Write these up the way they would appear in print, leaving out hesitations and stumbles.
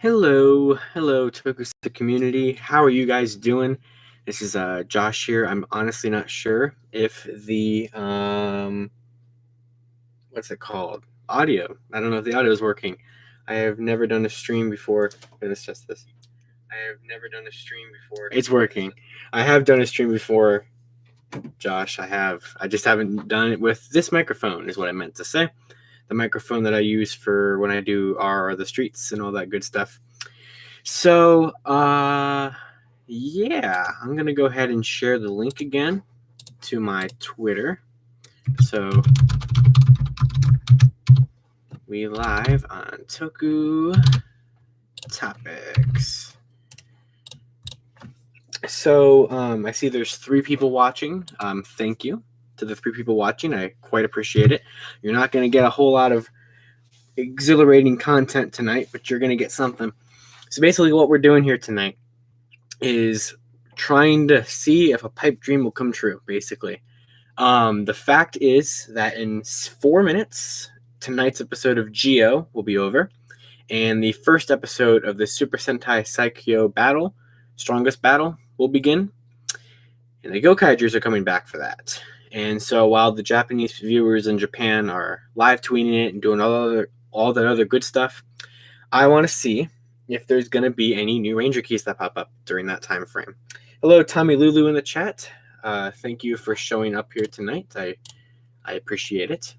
Hello, Tokusatsu community. How are you guys doing? This is Josh here. I'm honestly not sure if the what's it called? Audio. I don't know if the audio is working. I have never done a stream before. Let's test this. I have never done a stream before. It's working. I have done a stream before, Josh. I have. I just haven't done it with this microphone. Is what I meant to say. The microphone that I use for when I do our the streets and all that good stuff. So, yeah, I'm going to go ahead and share the link again to my Twitter. So, we live on Toku Topics. So, I see there's 3 people watching. Thank you to the 3 people watching. I quite appreciate it. You're not going to get a whole lot of exhilarating content tonight, but you're going to get something. So basically what we're doing here tonight is trying to see if a pipe dream will come true, basically. The fact is that in 4 minutes, tonight's episode of Geo will be over, and the first episode of the Super Sentai Saikyou Battle, Strongest Battle, will begin, and the Gokaigers are coming back for that. And so while the Japanese viewers in Japan are live tweeting it and doing all that other good stuff, I want to see if there's going to be any new Ranger keys that pop up during that time frame. Hello, Tommy Lulu in the chat. Thank you for showing up here tonight. I appreciate it.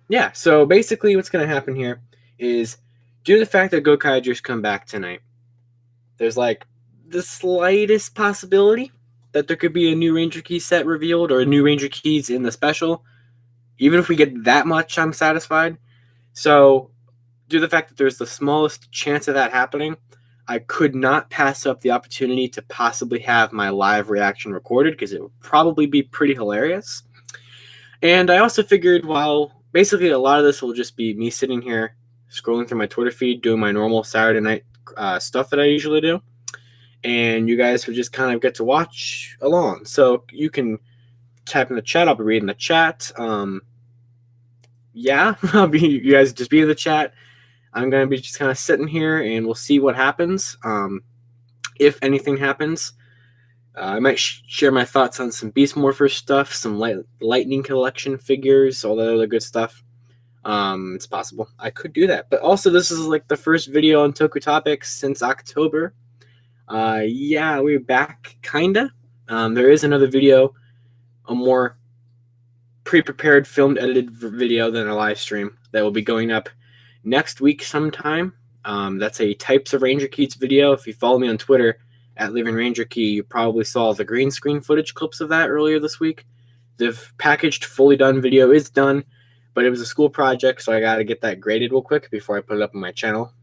Yeah, so basically what's going to happen here is, due to the fact that Gokaigers come back tonight, there's like the slightest possibility that there could be a new Ranger key set revealed or new Ranger keys in the special. Even if we get that much, I'm satisfied. So, due to the fact that there's the smallest chance of that happening, I could not pass up the opportunity to possibly have my live reaction recorded, because it would probably be pretty hilarious. And I also figured, while basically a lot of this will just be me sitting here scrolling through my Twitter feed, doing my normal Saturday night stuff that I usually do, and you guys would just kind of get to watch along. So you can type in the chat. I'll be reading the chat. Yeah, you guys just be in the chat. I'm going to be just kind of sitting here, and we'll see what happens. If anything happens, I might share my thoughts on some Beast Morpher stuff, some Lightning Collection figures, all that other good stuff. It's possible I could do that. But also, this is like the first video on Toku Topics since October. Yeah, we're back, kinda. There is another video, a more pre-prepared, filmed, edited video than a live stream that will be going up next week sometime. That's a Types of Ranger Keys video. If you follow me on Twitter at Living Ranger Key, you probably saw the green screen footage clips of that earlier this week. The packaged, fully done video is done, but it was a school project, so I got to get that graded real quick before I put it up on my channel.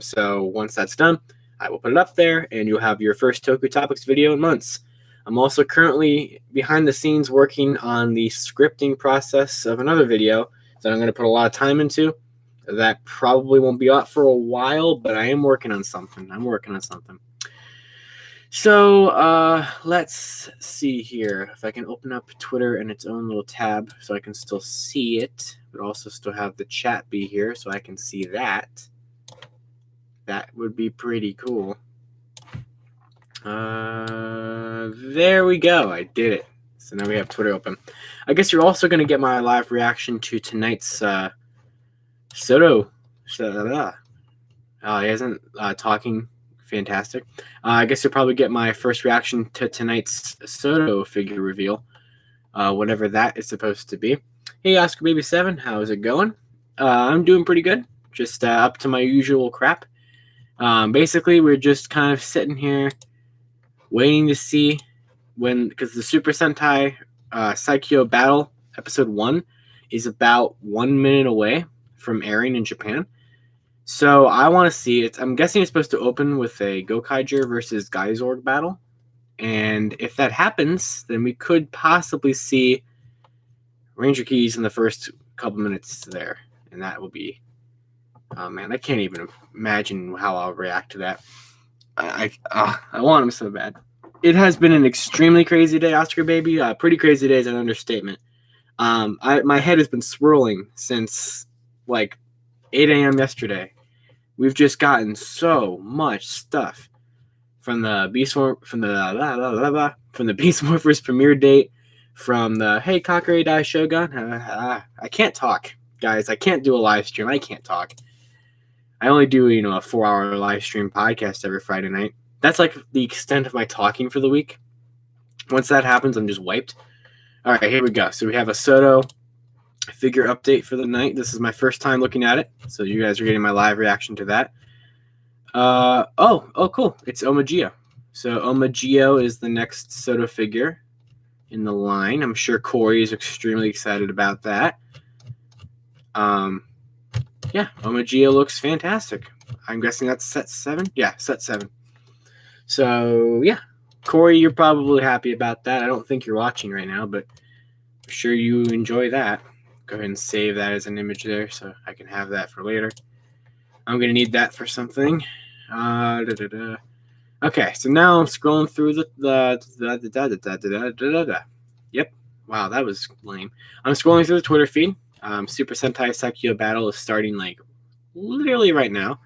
So once that's done, I will put it up there, and you'll have your first Toku Topics video in months. I'm also currently behind the scenes working on the scripting process of another video that I'm going to put a lot of time into. That probably won't be out for a while, but I am working on something. So let's see here. If I can open up Twitter in its own little tab so I can still see it, but also still have the chat be here so I can see that. That would be pretty cool. There we go. I did it. So now we have Twitter open. I guess you're also going to get my live reaction to tonight's Soto. He isn't talking fantastic. I guess you'll probably get my first reaction to tonight's Soto figure reveal, whatever that is supposed to be. Hey, Oscar Baby 7, how's it going? I'm doing pretty good. Just up to my usual crap. Basically, we're just kind of sitting here waiting to see when, because the Super Sentai Saikyou Battle Episode 1 is about 1 minute away from airing in Japan. So I want to see it. I'm guessing it's supposed to open with a Gokaiger versus Geysorg battle. And if that happens, then we could possibly see Ranger Keys in the first couple minutes there. And that will be... Oh, man, I can't even imagine how I'll react to that. I want him so bad. It has been an extremely crazy day, Oscar Baby. Pretty crazy day is an understatement. My head has been swirling since, like, 8 a.m. yesterday. We've just gotten so much stuff from the Beast from the Beast Morphers premiere date, from the Hey Kakari Dai Shogun. I can't talk, guys. I can't do a live stream. I can't talk. I only do, a 4-hour live stream podcast every Friday night. That's like the extent of my talking for the week. Once that happens, I'm just wiped. All right, here we go. So we have a Soto figure update for the night. This is my first time looking at it, so you guys are getting my live reaction to that. Oh, cool. It's Omagio. So Omagio is the next Soto figure in the line. I'm sure Corey is extremely excited about that. Yeah, Omagio looks fantastic. I'm guessing that's set 7? Yeah, set 7. So, yeah. Corey, you're probably happy about that. I don't think you're watching right now, but I'm sure you enjoy that. Go ahead and save that as an image there so I can have that for later. I'm going to need that for something. Okay, so now I'm scrolling through Yep. Wow, that was lame. I'm scrolling through the Twitter feed. Super Sentai Saikyou Battle is starting like literally right now.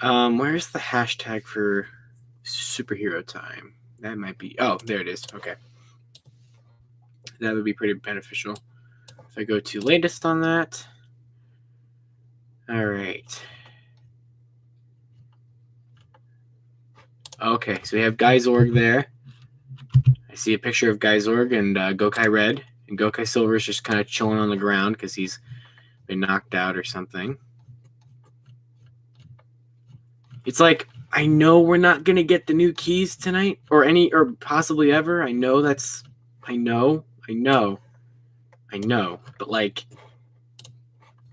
Where's the hashtag for superhero time? That might be. Oh, there it is. Okay. That would be pretty beneficial. If I go to latest on that. All right. Okay, so we have Geysorg there. I see a picture of Geysorg and Gokai Red. And Gokai Silver is just kind of chilling on the ground because he's been knocked out or something. It's like, I know we're not going to get the new keys tonight or possibly ever. I know. But like,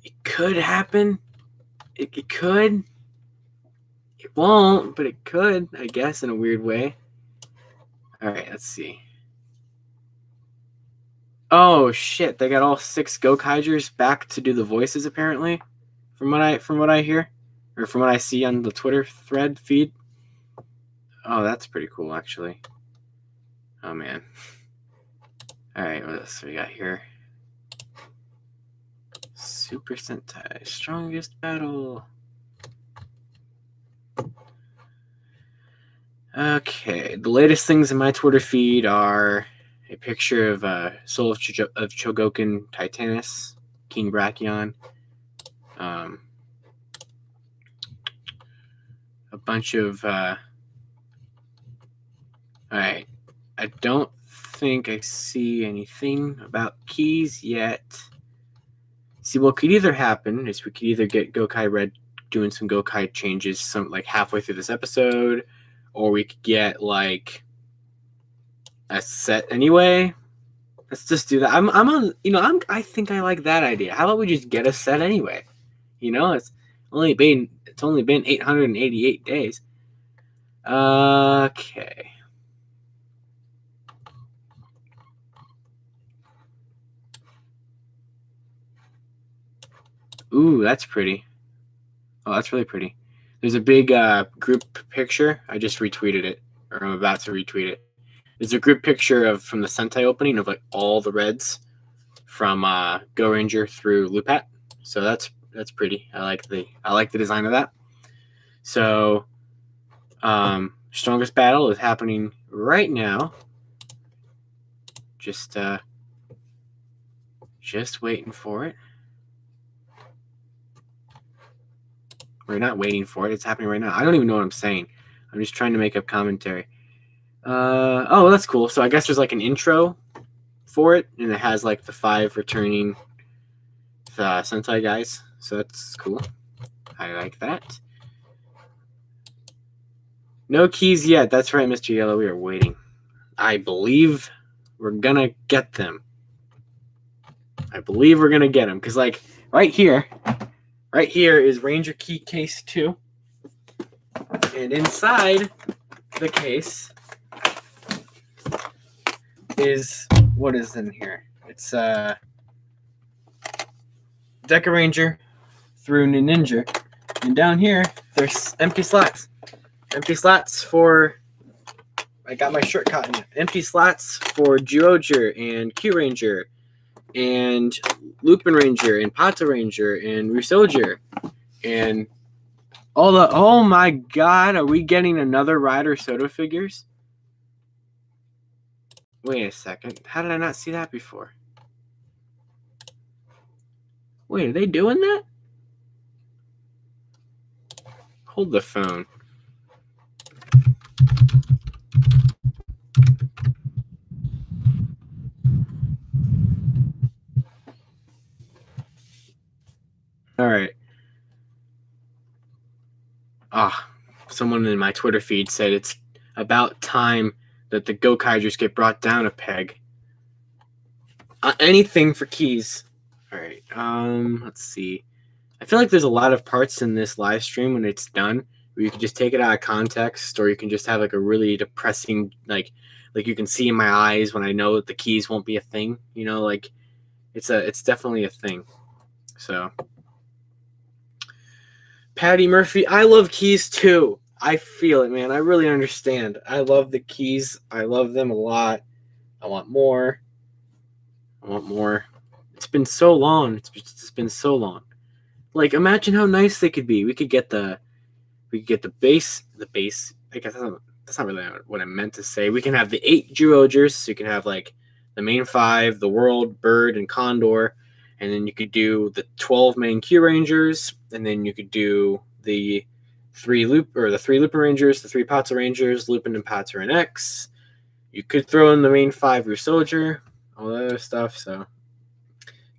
it could happen. It could. It won't, but it could, I guess, in a weird way. All right, let's see. Oh shit! They got all 6 Gokaigers back to do the voices, apparently, from what I hear, or from what I see on the Twitter thread feed. Oh, that's pretty cool, actually. Oh man. All right, what else we got here? Super Sentai Strongest Battle. Okay, the latest things in my Twitter feed are a picture of Soul of Chogokin Titanus, King Brachion, a bunch of. All right, I don't think I see anything about keys yet. See, what could either happen is we could either get Gokai Red doing some Gokai changes, like halfway through this episode, or we could get like a set anyway. Let's just do that. I'm on. I think I like that idea. How about we just get a set anyway? It's only been 888 days. Okay. Ooh, that's pretty. Oh, that's really pretty. There's a big group picture. I just retweeted it, or I'm about to retweet it. There's a group picture from the Sentai opening of like all the Reds from Go Ranger through Lupat. So that's pretty. I like the design of that. So Strongest Battle is happening right now. Just waiting for it. We're not waiting for it. It's happening right now. I don't even know what I'm saying. I'm just trying to make up commentary. Oh, that's cool. So I guess there's like an intro for it, and it has like the 5 returning Sentai guys. So that's cool. I like that. No keys yet. That's right, Mr. Yellow. We are waiting. I believe we're gonna get them. Because like right here is Ranger Key Case 2. And inside the case is, what is in here? It's Deca Ranger through Ninja. And down here, there's empty slots. Empty slots for, I got my shirt caught in it. Empty slots for Zyuohger and Q Ranger and Lupin Ranger and Pata Ranger and Ryusoger and all the. Oh my God! Are we getting another Rider Soto figures? Wait a second. How did I not see that before? Wait, are they doing that? Hold the phone. All right. Someone in my Twitter feed said it's about time that the Gokaigers get brought down a peg. Anything for keys. All right. Let's see. I feel like there's a lot of parts in this live stream when it's done where you can just take it out of context, or you can just have like a really depressing, like you can see in my eyes when I know that the keys won't be a thing. You know, like it's definitely a thing. So, Patty Murphy, I love keys too. I feel it, man. I really understand. I love the keys. I love them a lot. I want more. It's been so long. It's been so long. Like, imagine how nice they could be. We could get the base. I guess that's not really what I meant to say. We can have the 8 Geoogers. So you can have like the main 5, the World, Bird, and Condor, and then you could do the 12 main Q Rangers, and then you could do the 3 Lupin Rangers, the 3 Patsa Rangers, Lupin and Patsa and X. You could throw in the main 5 Ryusoger, all that other stuff. So,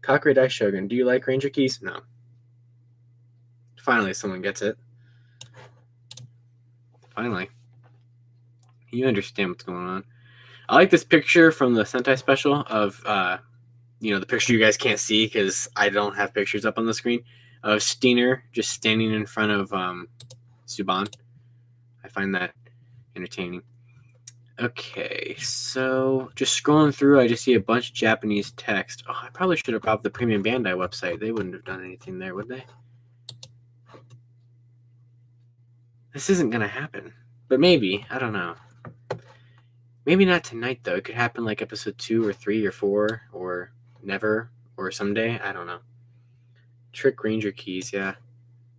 Kakurei Dai Shogun, do you like Ranger keys? No. Finally, someone gets it. Finally. You understand what's going on. I like this picture from the Sentai special of, the picture you guys can't see because I don't have pictures up on the screen, of Steiner just standing in front of Suban. I find that entertaining. Okay, so just scrolling through, I just see a bunch of Japanese text. Oh, I probably should have robbed the Premium Bandai website. They wouldn't have done anything there, would they? This isn't going to happen. But maybe. I don't know. Maybe not tonight, though. It could happen like episode 2 or 3 or 4 or never or someday. I don't know. Trick Ranger keys, yeah.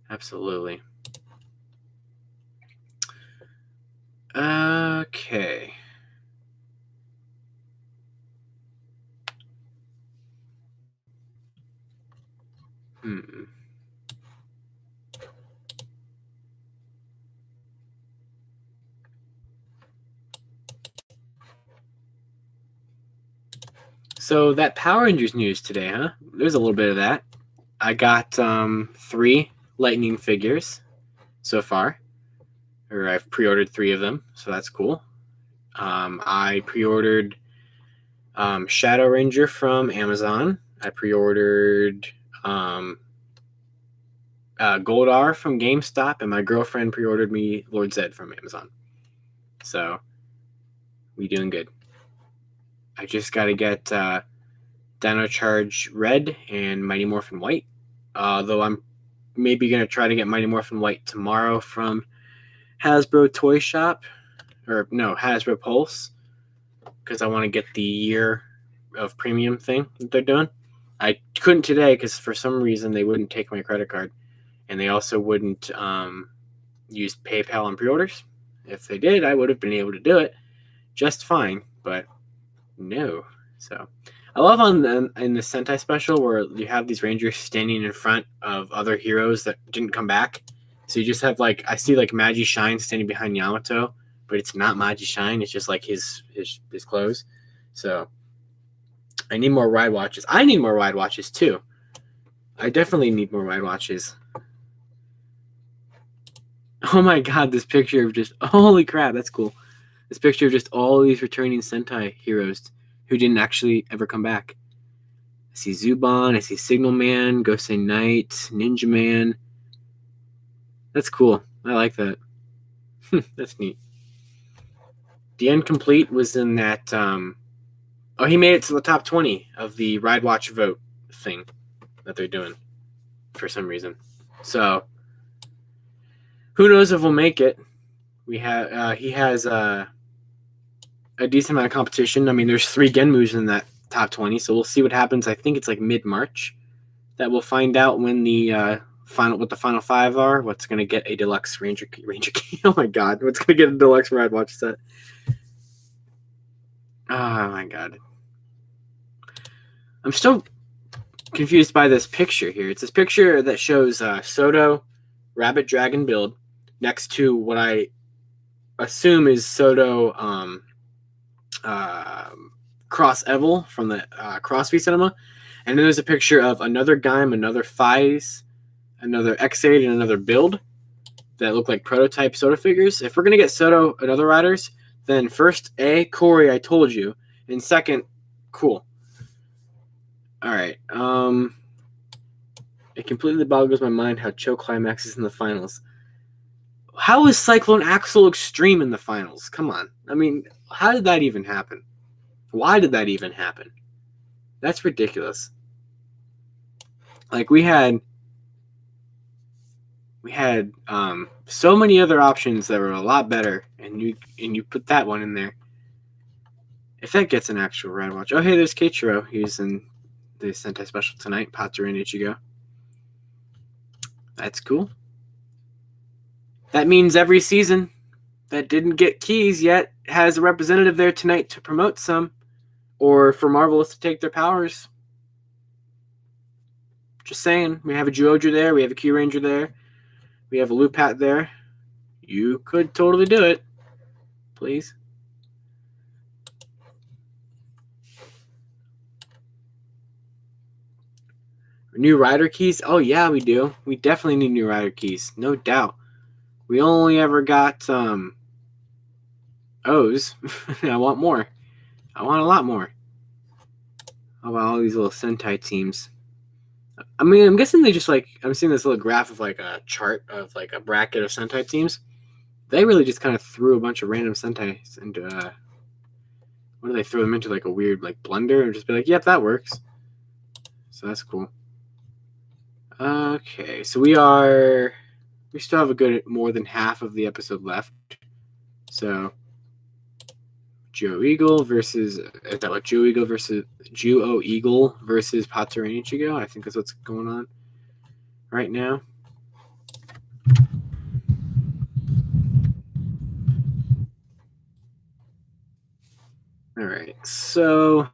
Absolutely. Okay. So that Power Rangers news today, huh? There's a little bit of that. I got 3 Lightning figures so far. Or I've pre-ordered 3 of them, so that's cool. I pre-ordered Shadow Ranger from Amazon. I pre-ordered Goldar from GameStop, and my girlfriend pre-ordered me Lord Zed from Amazon. So, we doing good. I just got to get Dino Charge Red and Mighty Morphin White. Though I'm maybe going to try to get Mighty Morphin White tomorrow from Hasbro Toy Shop. Or, no, Hasbro Pulse. Because I want to get the year of premium thing that they're doing. I couldn't today because for some reason they wouldn't take my credit card. And they also wouldn't use PayPal on pre-orders. If they did, I would have been able to do it just fine. But no. So I love in the Sentai special where you have these Rangers standing in front of other heroes that didn't come back. So you just have I see Magi Shine standing behind Yamato, but it's not Magi Shine. It's just like his clothes. So I need more ride watches. I need more ride watches too. I definitely need more ride watches. Oh my God, this picture of just, holy crap, that's cool. This picture of just all these returning Sentai heroes who didn't actually ever come back. I see Zuban, I see Signal Man, Gosei Knight, Ninja Man. That's cool. I like that. That's neat. The End Complete was in that, he made it to the top 20 of the Ride Watch Vote thing that they're doing for some reason. So, who knows if we'll make it. He has a decent amount of competition. I mean, there's 3 Genmus in that top 20. So we'll see what happens. I think it's like mid-March that we'll find out when the what the final 5 are. What's going to get a deluxe Ranger key? Oh my god, what's going to get a deluxe Rad Watch set? Oh my god, I'm still confused by this picture here. It's this picture that shows Soto Rabbit Dragon build next to what I assume is Soto Cross Evil from the CrossFit Cinema. And then there's a picture of another Gaim, another Fies, another X8, and another build that look like prototype Soto figures. If we're going to get Soto and other riders, then first, A, Corey, I told you. And second, cool. All right. It completely boggles my mind how Cho Climax is in the finals. How is Cyclone Axel Extreme in the finals? Come on. I mean, how did that even happen? Why did that even happen? That's ridiculous. Like we had so many other options that were a lot better, and you put that one in there. If that gets an actual Rad Watch. Oh, hey, there's Keiichiro. He's in the Sentai special tonight. Patsuru and Ichigo. That's cool. That means every season that didn't get keys yet has a representative there tonight to promote some, or for Marvelous to take their powers. Just saying. We have a Juoju there. We have a Q Ranger there. We have a Lupat there. You could totally do it. Please. New rider keys? Oh, yeah, we do. We definitely need new rider keys. No doubt. We only ever got O's. I want more. I want a lot more. How about all these little Sentai teams? I mean, I'm guessing they just like, I'm seeing this little graph of like a chart of like a bracket of Sentai teams. They really just kind of threw a bunch of random Sentais into, what do they throw them into? Like a weird like blender and just be like, yep, that works. So that's cool. Okay, so we still have a good more than half of the episode left. So Joe Eagle versus is that what Joe Eagle versus Juo Eagle versus Patsuru and Ichigo? I think that's what's going on right now. All right, so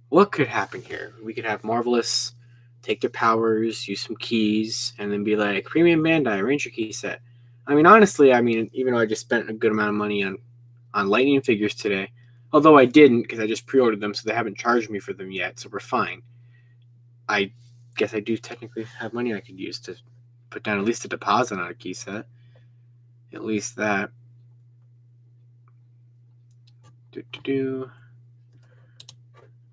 what could happen here? We could have Marvelous take their powers, use some keys, and then be like, Premium Bandai, Ranger key set. I mean, honestly, even though I just spent a good amount of money on Lightning figures today, although I didn't because I just pre-ordered them, so they haven't charged me for them yet, so we're fine. I guess I do technically have money I could use to put down at least a deposit on a key set. At least that.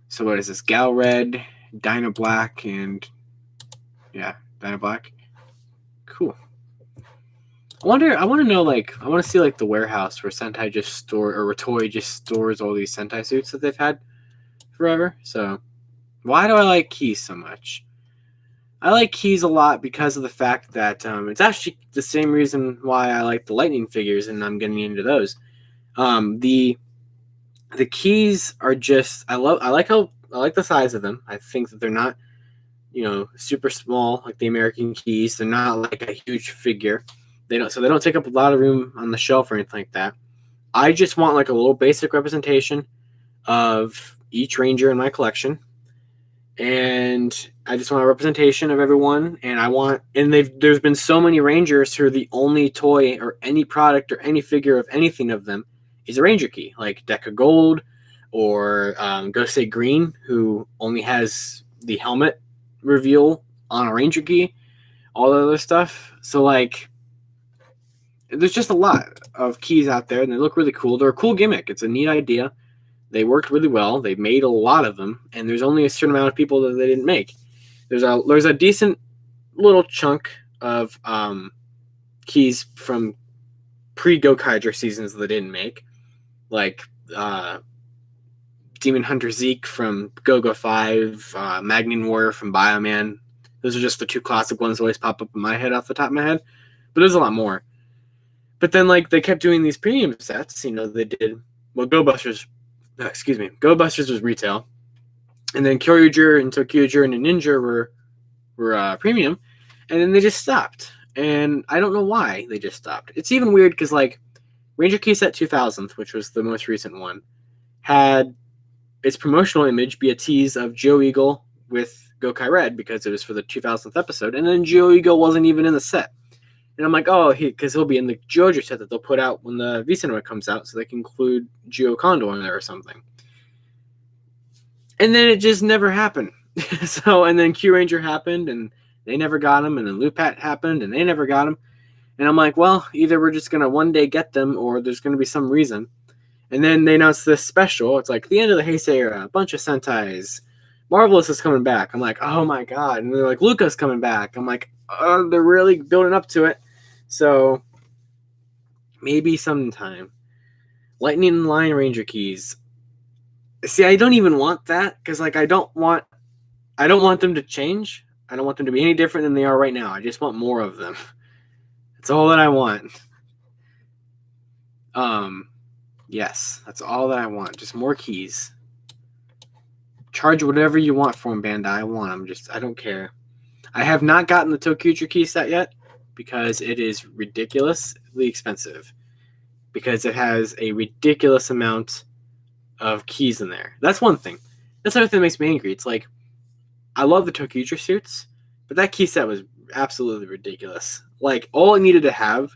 So what is this? Gal Red, Dyna Black, and yeah, Dyna Black. Cool. I want to know, like, I want to see like the warehouse where Sentai or Toei just stores all these Sentai suits that they've had forever. So why do I like keys so much? I like keys a lot because of the fact that it's actually the same reason why I like the Lightning figures, and I'm getting into those. The keys are just I like the size of them. I think that they're not, super small like the American keys. They're not like a huge figure. They don't take up a lot of room on the shelf or anything like that. I just want like a little basic representation of each Ranger in my collection, and I just want a representation of everyone. And there's been so many Rangers who are the only toy or any product or any figure of anything of them is a Ranger key, like Deca Gold or Gosei Green, who only has the helmet reveal on a Ranger key, all the other stuff. So like, there's just a lot of keys out there, and they look really cool. They're a cool gimmick. It's a neat idea. They worked really well. They made a lot of them, and there's only a certain amount of people that they didn't make. There's a decent little chunk of keys from pre-Gokaiger seasons that they didn't make, like Demon Hunter Zeke from Go-Go 5, Magnin Warrior from Bioman. Those are just the two classic ones that always pop up in my head off the top of my head. But there's a lot more. But then, like, they kept doing these premium sets. They did, well, Go Busters was retail. And then Kyoryuger and Tokyuger and Ninja were premium, and then they just stopped. And I don't know why they just stopped. It's even weird because like Ranger Key Set 2000, which was the most recent one, had its promotional image be a tease of Geo Eagle with Gokai Red because it was for the 2000th episode, and then Geo Eagle wasn't even in the set. And I'm like, oh, because he'll be in the Geoja set that they'll put out when the V Cinema comes out, so they can include Geo Condor in there or something. And then it just never happened. And then Q Ranger happened, and they never got him, and then Lupat happened, and they never got him. And I'm like, well, either we're just going to one day get them, or there's going to be some reason. And then they announced this special. It's like the end of the Heisei era, a bunch of Sentais. Marvelous is coming back. I'm like, oh my god. And they're like, Luca's coming back. I'm like, oh, they're really building up to it. So maybe sometime. Lightning and Lion Ranger keys. See, I don't even want that because like I don't want them to change. I don't want them to be any different than they are right now. I just want more of them. That's all that I want. Yes, that's all that I want. Just more keys. Charge whatever you want for them, Bandai. I want them. I don't care. I have not gotten the Tokyuger key set yet because it is ridiculously expensive. Because it has a ridiculous amount of keys in there. That's one thing. That's another thing that makes me angry. It's like, I love the Tokyuger suits, but that key set was absolutely ridiculous. Like, all it needed to have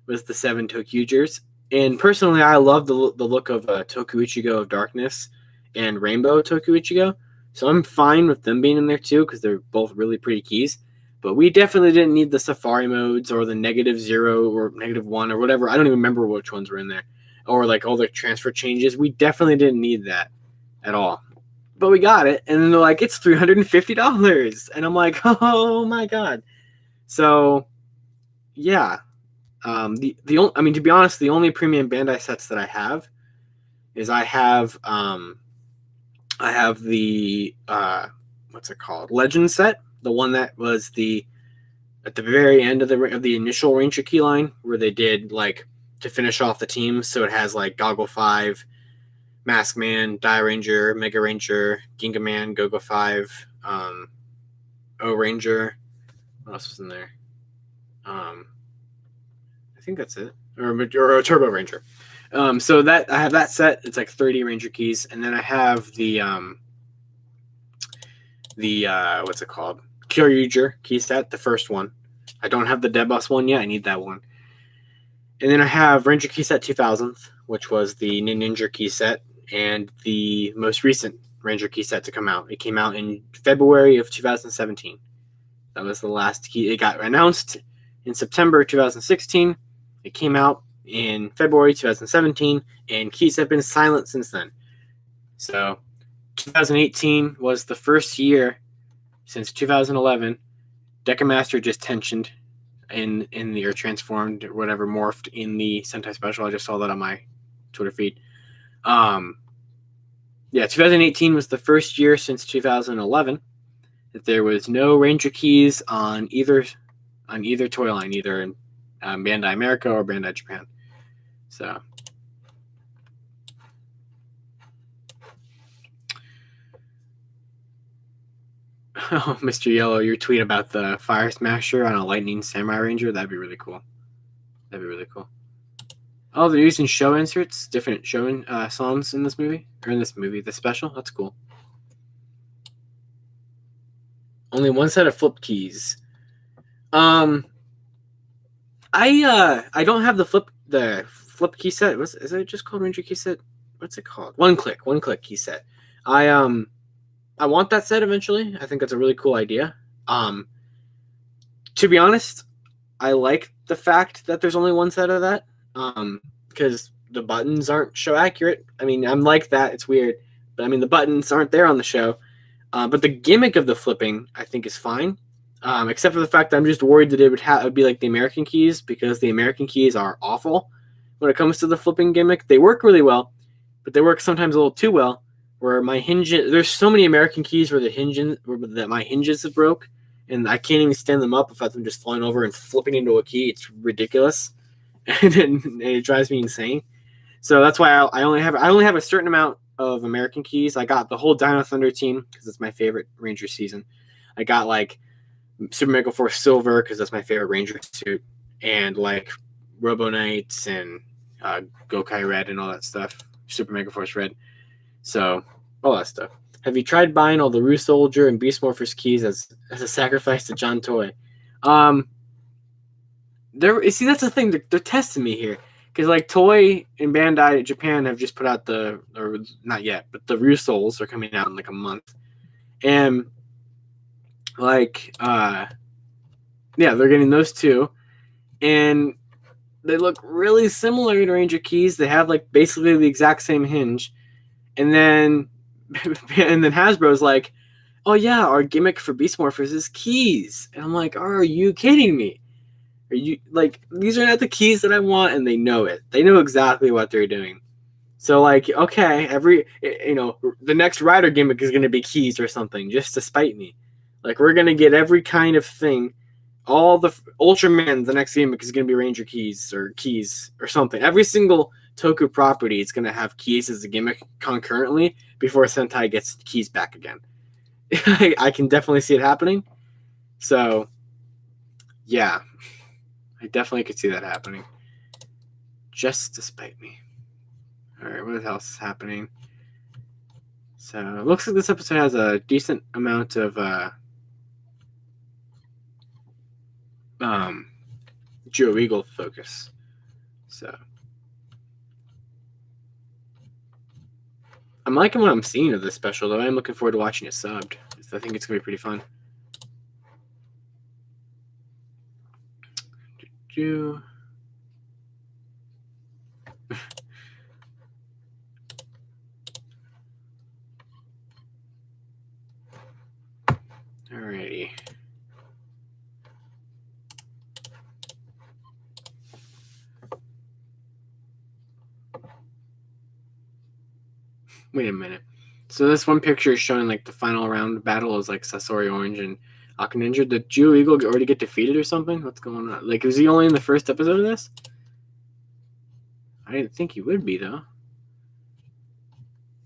was the 7 Tokyugers. And personally, I love the look of Toku Ichigo of Darkness and Rainbow Toku Ichigo. So I'm fine with them being in there too, because they're both really pretty keys. But we definitely didn't need the Safari modes or the -0 or -1 or whatever. I don't even remember which ones were in there. Or like all the transfer changes. We definitely didn't need that at all. But we got it. And then they're like, it's $350. And I'm like, oh my god. So, yeah. To be honest, the only premium Bandai sets that I have is I have the what's it called? Legend set, the one that was at the very end of the initial Ranger key line where they did like to finish off the team. So it has like Goggle 5, Mask Man, Die Ranger, Mega Ranger, Ginga Man, Gogo 5, O Ranger. What else was in there? I think that's it. Or a Turbo Ranger. So that I have that set. It's like 30 Ranger keys, and then I have the what's it called? Kyoryuger key set, the first one. I don't have the Dead Boss one yet. I need that one. And then I have Ranger key set 2000th, which was the Ninja key set, and the most recent Ranger key set to come out. It came out in February of 2017. That was the last key. It got announced in September 2016. It came out in February 2017, and keys have been silent since then. So 2018 was the first year since 2011. Decamaster just tensioned in the or transformed or whatever, morphed in the Sentai Special. I just saw that on my Twitter feed. 2018 was the first year since 2011 that there was no Ranger keys on either toy line, either in Bandai America or Bandai Japan. So oh, Mr. Yellow, your tweet about the Fire Smasher on a Lightning Samurai Ranger, that'd be really cool. Oh, they're using show inserts, different show songs in this movie, the special. That's cool. Only one set of flip keys. I don't have the flip key set. Is it just called Ranger key set? What's it called? One click key set. I want that set eventually. I think that's a really cool idea. To be honest, I like the fact that there's only one set of that. Because the buttons aren't show accurate. I mean, I'm like that. It's weird, but I mean the buttons aren't there on the show. But the gimmick of the flipping, I think, is fine. Except for the fact that I'm just worried that it would be like the American keys, because the American keys are awful when it comes to the flipping gimmick. They work really well, but they work sometimes a little too well. Where my hinges, there's so many American keys where my hinges have broke, and I can't even stand them up without them just falling over and flipping into a key. It's ridiculous, and it drives me insane. So that's why I only have a certain amount of American keys. I got the whole Dino Thunder team because it's my favorite Ranger season. I got like Super Mega Force Silver because that's my favorite Ranger suit, and like Robo Knights and Gokai Red and all that stuff. Super Mega Force Red. So all that stuff. Have you tried buying all the Rue Soldier and Beast Morphers keys as a sacrifice to John Toy? See, that's the thing. They're testing me here because like Toy and Bandai Japan have just put out or not yet, but the Rue Souls are coming out in like a month, and like yeah, they're getting those two, and they look really similar to Ranger keys. They have like basically the exact same hinge, and then Hasbro's like, oh yeah, our gimmick for Beast Morphers is keys, and I'm like, are you kidding me? Are you like, these are not the keys that I want, and they know it. They know exactly what they're doing. So like, okay, the next Rider gimmick is gonna be keys or something just to spite me. Like we're gonna get every kind of thing. All the Ultraman, the next gimmick is gonna be Ranger keys or something. Every single Toku property is gonna have keys as a gimmick concurrently before Sentai gets keys back again. I can definitely see it happening. So yeah, I definitely could see that happening. Just to spite me. Alright, what else is happening? So it looks like this episode has a decent amount of Joe Eagle focus. So I'm liking what I'm seeing of this special, though. I'm looking forward to watching it subbed. I think it's gonna be pretty fun. Alrighty. Wait a minute. So this one picture is showing like the final round battle is like Sasori Orange and Akaninja. Did Geo Eagle already get defeated or something? What's going on? Like, was he only in the first episode of this? I didn't think he would be though.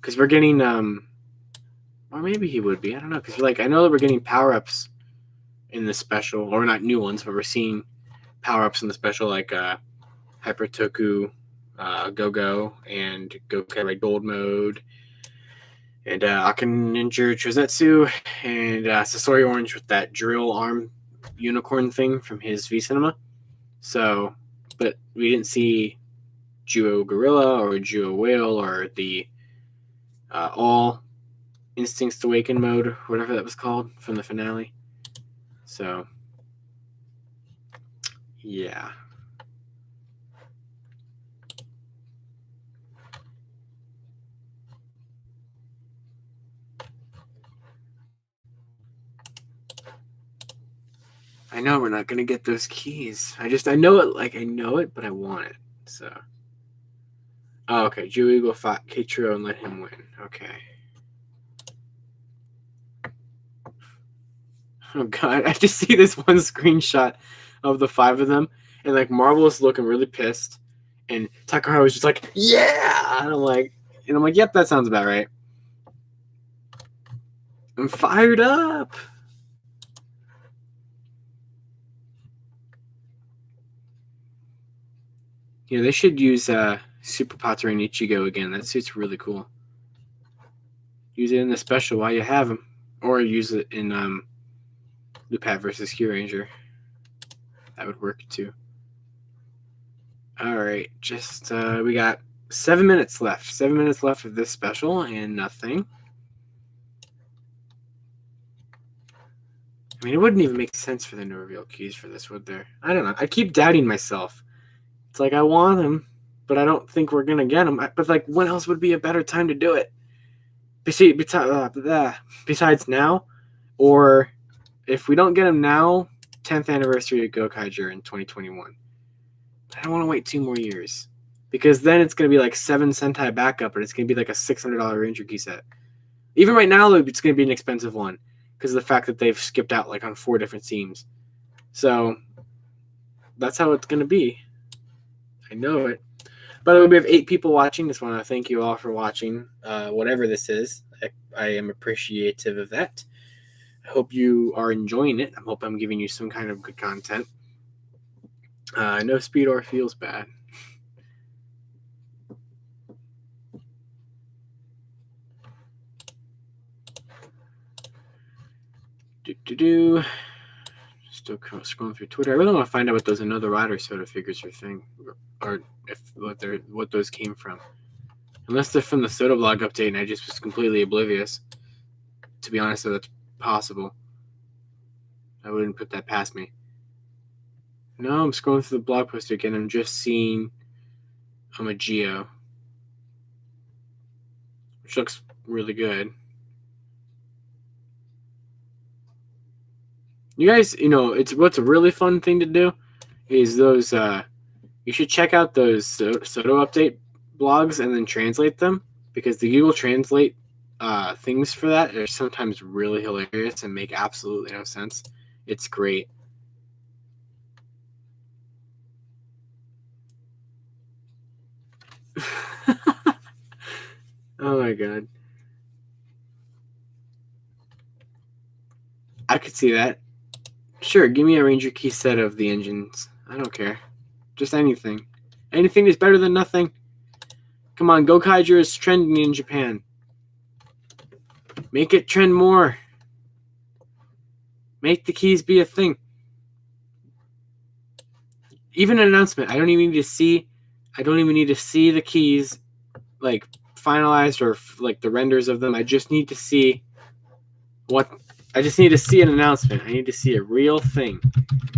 Because we're getting or maybe he would be. I don't know. Because like I know that we're getting power-ups in the special, or not new ones, but we're seeing power-ups in the special like Hyper Toku, Go-Go, and Gokai Red Gold mode, and Akaninja Chozetsu, and Sasori Orange with that drill arm unicorn thing from his V Cinema. So, but we didn't see Juo Gorilla or Juo Whale or the All Instincts Awaken mode, whatever that was called from the finale. So, yeah. I know we're not gonna get those keys. I know it, but I want it. So, oh, okay. Juo Eagle fought Keiichiro and let him win. Okay. Oh god, I just see this one screenshot of the 5 of them, and like Marvel is looking really pissed, and Takahara was just like, "Yeah," and I'm like, "Yep, that sounds about right." I'm fired up. Yeah, they should use Super Patori Ichigo again. That suit's really cool. Use it in the special while you have him, or use it in Lupat versus Kyuranger. That would work too. All right, just we got 7 minutes left. 7 minutes left of this special, and nothing. I mean, it wouldn't even make sense for them to reveal keys for this, would there? I don't know. I keep doubting myself. It's like I want them, but I don't think we're gonna get them. But like, when else would be a better time to do it? Besides now, or if we don't get them now, 10th anniversary of Gokaigers in 2021. I don't want to wait 2 more years, because then it's gonna be like 7 Sentai backup, and it's gonna be like a $600 Ranger key set. Even right now, it's gonna be an expensive one because of the fact that they've skipped out like on 4 different teams. So that's how it's gonna be. I know it. By the way, we have 8 people watching. Just want to thank you all for watching, whatever this is. I am appreciative of that. I hope you are enjoying it. I hope I'm giving you some kind of good content. No speed or feels bad. Still scrolling through Twitter. I really want to find out what those Another Rider soda figures are thing, or if what those came from. Unless they're from the Soda Blog update, and I just was completely oblivious. To be honest, that's possible. I wouldn't put that past me. No, I'm scrolling through the blog post again. I'm just seeing a Geo, which looks really good. You guys, it's what's a really fun thing to do is those. You should check out those Soda update blogs and then translate them, because the Google Translate things for that are sometimes really hilarious and make absolutely no sense. It's great. Oh my god. I could see that. Sure, give me a Ranger Key set of the engines. I don't care. Just anything. Anything is better than nothing. Come on, Gokaigers is trending in Japan. Make it trend more. Make the keys be a thing. Even an announcement. I don't even need to see the keys like finalized or like the renders of them. I just need to see an announcement. I need to see a real thing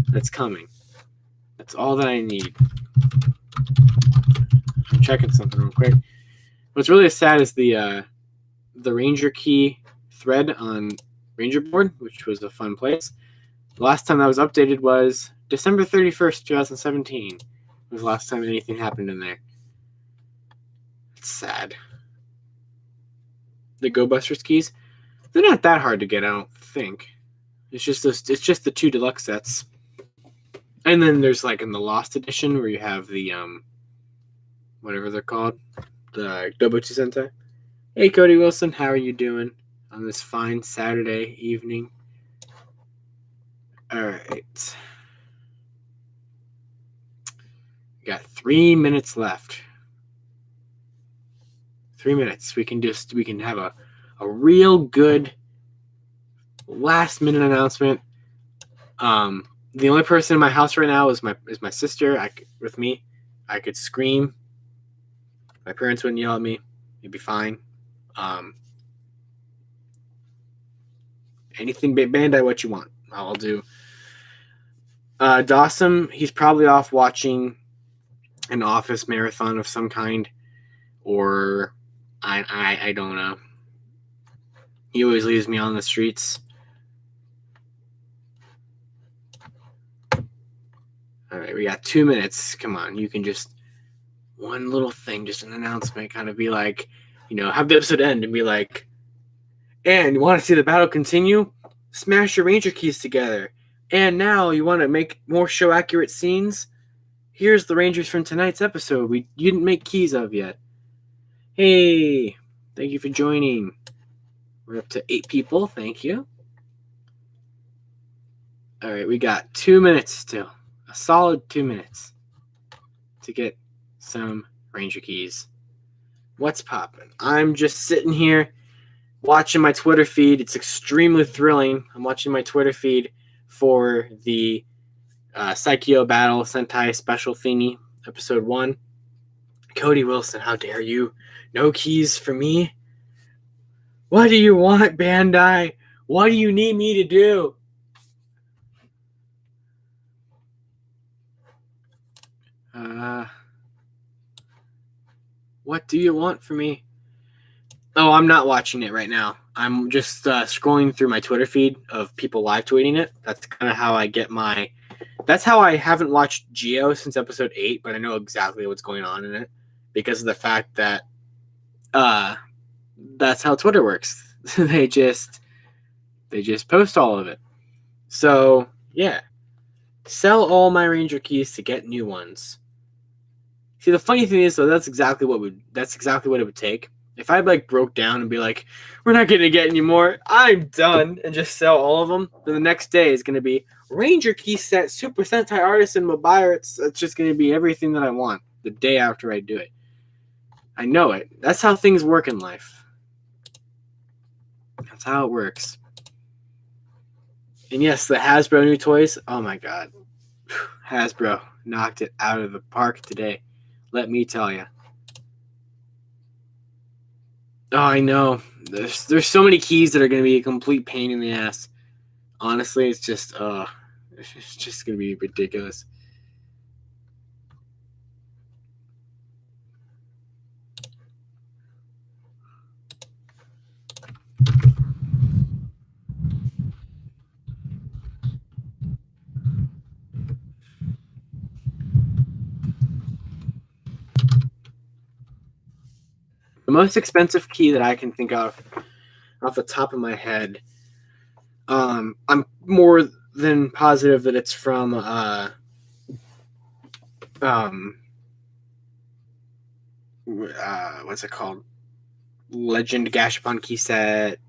that's coming. That's all that I need. I'm checking something real quick. What's really sad is the Ranger Key thread on Ranger Board, which was a fun place. The last time that was updated was December 31st, 2017. Was the last time anything happened in there. It's sad. The Go Busters keys, they're not that hard to get, I don't think. It's just the 2 deluxe sets. And then there's like in the Lost Edition where you have the whatever they're called, the Dobutsu Sentai. Hey Cody Wilson, how are you doing on this fine Saturday evening? All right. We got 3 minutes left. 3 minutes. We can have a real good last minute announcement. The only person in my house right now is my sister. With me, I could scream. My parents wouldn't yell at me. It'd be fine. Anything Bandai, what you want, I'll do. Dawson, he's probably off watching an Office marathon of some kind, or I don't know. He always leaves me on the streets. All right, we got 2 minutes. Come on, you can just one little thing, just an announcement, kind of be like, have the episode end and be like, and you want to see the battle continue? Smash your Ranger keys together. And now you want to make more show accurate scenes? Here's the Rangers from tonight's episode you didn't make keys of yet. Hey, thank you for joining. We're up to 8 people. Thank you. All right, we got 2 minutes still. A solid 2 minutes to get some Ranger keys. What's poppin'? I'm just sitting here watching my Twitter feed. It's extremely thrilling. I'm watching my Twitter feed for the Saikyou Battle Sentai Special Thingy, Episode 1. Cody Wilson, how dare you? No keys for me? What do you want, Bandai? What do you need me to do? What do you want from me? Oh, I'm not watching it right now. I'm just scrolling through my Twitter feed of people live tweeting it. That's kind of how I get my... That's how I haven't watched Geo since episode 8, but I know exactly what's going on in it because of the fact that that's how Twitter works. They just post all of it. So, yeah. Sell all my Ranger keys to get new ones. See, the funny thing is, though, that's exactly what it would take. If I like broke down and be like, we're not going to get any more, I'm done, and just sell all of them, then the next day is going to be Ranger Key Set, Super Sentai Artisan Mobile. It's just going to be everything that I want the day after I do it. I know it. That's how things work in life. That's how it works. And yes, the Hasbro new toys, oh my god. Hasbro knocked it out of the park today. Let me tell you. Oh, I know. There's so many keys that are going to be a complete pain in the ass. Honestly, it's just going to be ridiculous. The most expensive key that I can think of off the top of my head, I'm more than positive that it's from what's it called? Legend Gashapon Key Set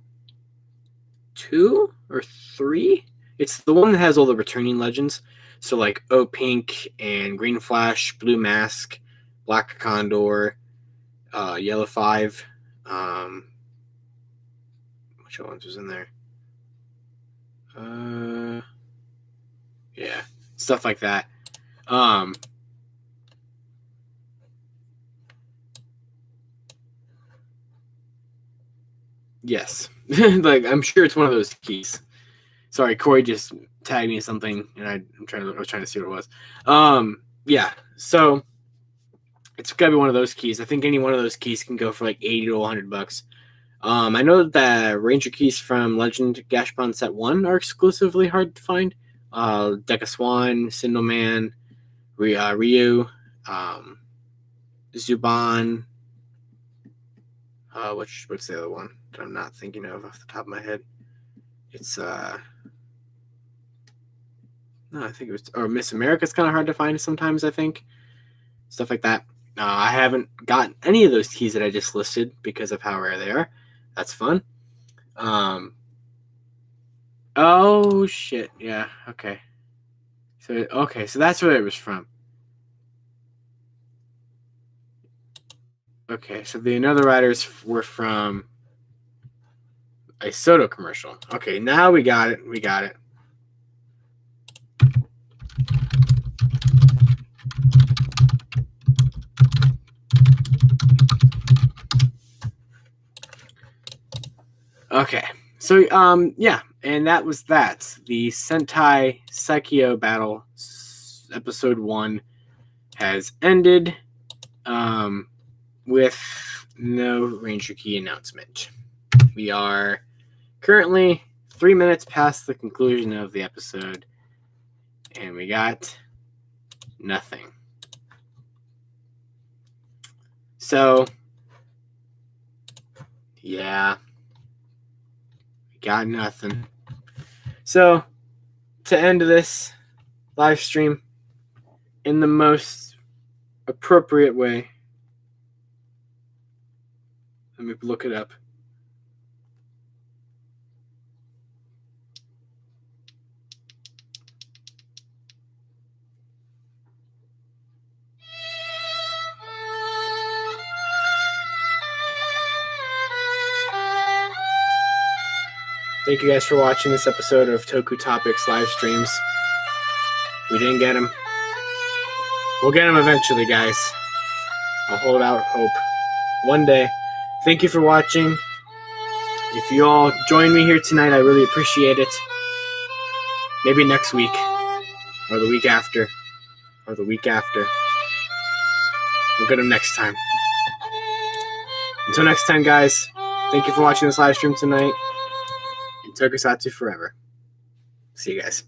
2 or 3? It's the one that has all the returning legends. So like O Pink and Green Flash, Blue Mask, Black Condor, Yellow 5. Which ones was in there? Yeah, stuff like that. Yes. Like, I'm sure it's one of those keys. Sorry, Corey just tagged me something, and I was trying to see what it was. Yeah, so it's gotta be one of those keys. I think any one of those keys can go for like $80 to $100. I know that the Ranger keys from Legend Gashapon Set 1 are exclusively hard to find. Deca Swan, Sindleman, Ryu, Zuban. What's the other one that I'm not thinking of off the top of my head? It's no, I think it was, or Miss America's kind of hard to find sometimes, I think. Stuff like that. I haven't gotten any of those keys that I just listed because of how rare they are. That's fun. Oh shit, yeah, okay. So that's where it was from. Okay, so the Another Riders were from a Soto commercial. Okay, now we got it. Okay, so yeah, and that was that. The Sentai Saikyou Battle episode 1 has ended with no Ranger Key announcement. We are currently 3 minutes past the conclusion of the episode, and we got nothing. So, yeah, we got nothing. So, to end this live stream in the most appropriate way, let me look it up. Thank you guys for watching this episode of Toku Topics live streams. We didn't get them. We'll get them eventually, guys. I'll hold out hope. One day. Thank you for watching. If you all join me here tonight, I really appreciate it. Maybe next week, or the week after, or the week after. We'll get them next time. Until next time, guys, thank you for watching this live stream tonight. And Tokusatsu forever. See you guys.